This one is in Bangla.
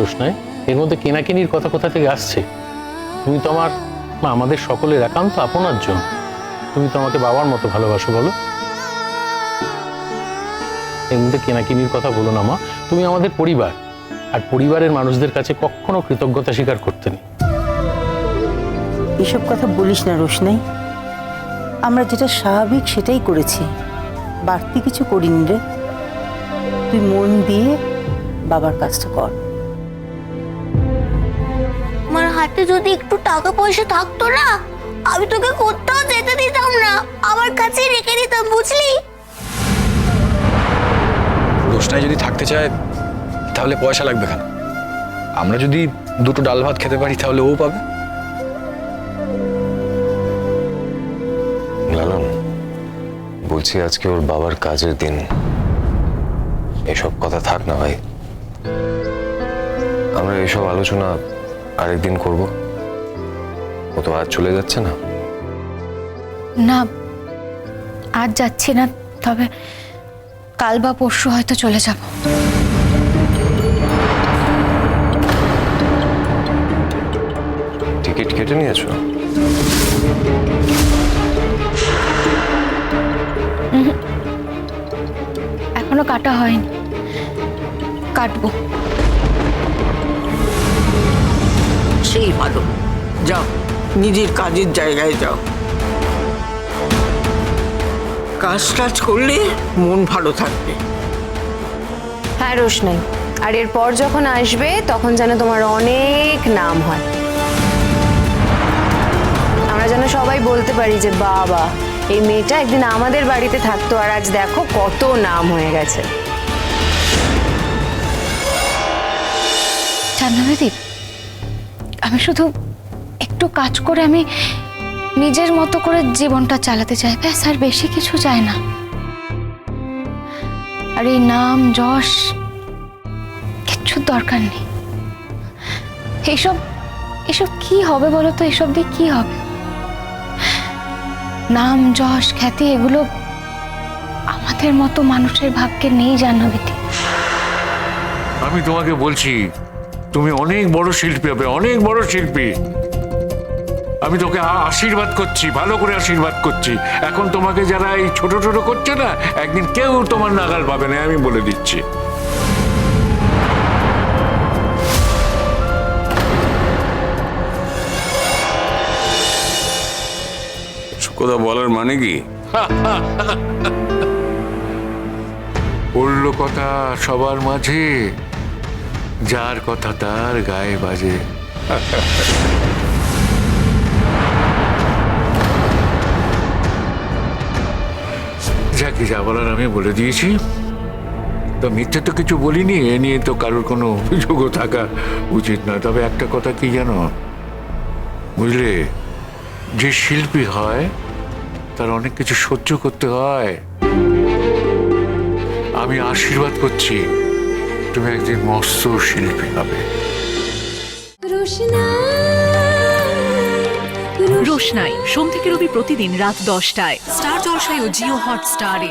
রোশনাই, এর মধ্যে কেনাকিনির কথা কোথা থেকে আসছে? তুমি তো আমার আমাদের সকলের একান্ত আপনার জন। তুমি তো আমাকে বাবার মতো ভালোবাসো, বলো। এর মধ্যে কেনাকিনির কথা বলো না মা। তুমি আমাদের পরিবার, আর পরিবারের মানুষদের কাছে কখনো কৃতজ্ঞতা স্বীকার করতে নেই। এসব কথা বলিস না রোশনাই, আমরা যেটা স্বাভাবিক সেটাই করেছি, বাড়তি কিছু করিনি রে। তুই মন দিয়ে বাবার কাজটা কর। আমার হাতে যদি একটু টাকা পয়সা থাকতো না, আমি তোকে কোথাও যেতে দিতাম না, আমার কাছে রেখে দিতাম, বুঝলি? রোশনাই যদি থাকতে চায় তাহলে পয়সা লাগবে কেন? আমরা যদি দুটো ডাল ভাত খেতে পারি তাহলে ও পাবে। লালন, বলছি আজকে ওর বাবার কাজের দিন, এসব কথা থাক না ভাই। আমরা এসব আলোচনা আরেকদিন করব। ও তো আজ চলে যাচ্ছে না। না, আজ যাচ্ছি না, তবে কাল বা পরশু হয়তো চলে যাব। টিকিট কেটে নিয়েছো? এখনো কাটা হয়নি, কাটবো। সেই ভালো, যাও নিজের কাজের জায়গায় যাও। কাজ টাজ করলে মন ভালো থাকবে। হ্যাঁ রোশনাই, আর এরপর যখন আসবে তখন যেন তোমার অনেক নাম হয়, আমরা যেন সবাই বলতে পারি যে বাবা, এই মেয়েটা একদিন আমাদের বাড়িতে থাকতো আর আজ দেখো কত নাম হয়ে গেছে। জাহ্নবীদি, আমি শুধু একটু কাজ করে আমি নিজের মতো করে জীবনটা চালাতে চাই, ব্যাস, আর বেশি কিছু চাই না। আর এই নাম যশ কিচ্ছুর দরকার নেই। এসব এসব কি হবে বলো তো? এসব দিয়ে কি হবে? নাম যশ খ্যাতি এগুলো আমাদের মতো মানুষের ভাগ্যে নেই, জাহ্নবীদি। আমি তোমাকে বলছি, তুমি অনেক বড় শিল্পী হবে, অনেক বড় শিল্পী। আমি তোকে আশীর্বাদ করছি, ভালো করে আশীর্বাদ করছি। এখন তোমাকে যারা এই ছোট ছোট করছে না, একদিন কেউ তোমার নাগাল পাবে না, আমি বলে দিচ্ছি। কথা বলার মানে কি? বললো কথা সবার মাঝে, যার কথা তার গায়ে বাজে। যাকে যা বলার আমি বলে দিয়েছি, তো মিথ্যে তো কিছু বলিনি। এ নিয়ে তো কারোর কোনো অভিযোগও থাকা উচিত নয়। তবে একটা কথা কি জানো, বুঝলে, যে শিল্পী হয় তার অনেক কিছু সহ্য করতে হয়। আমি আশীর্বাদ করছি, তুমি একদিন মস্ত শিল্পী হবে। রোশনাই সোম থেকে রবি প্রতিদিন রাত 10টায় স্টার জলসায় ও জিও হটস্টারে।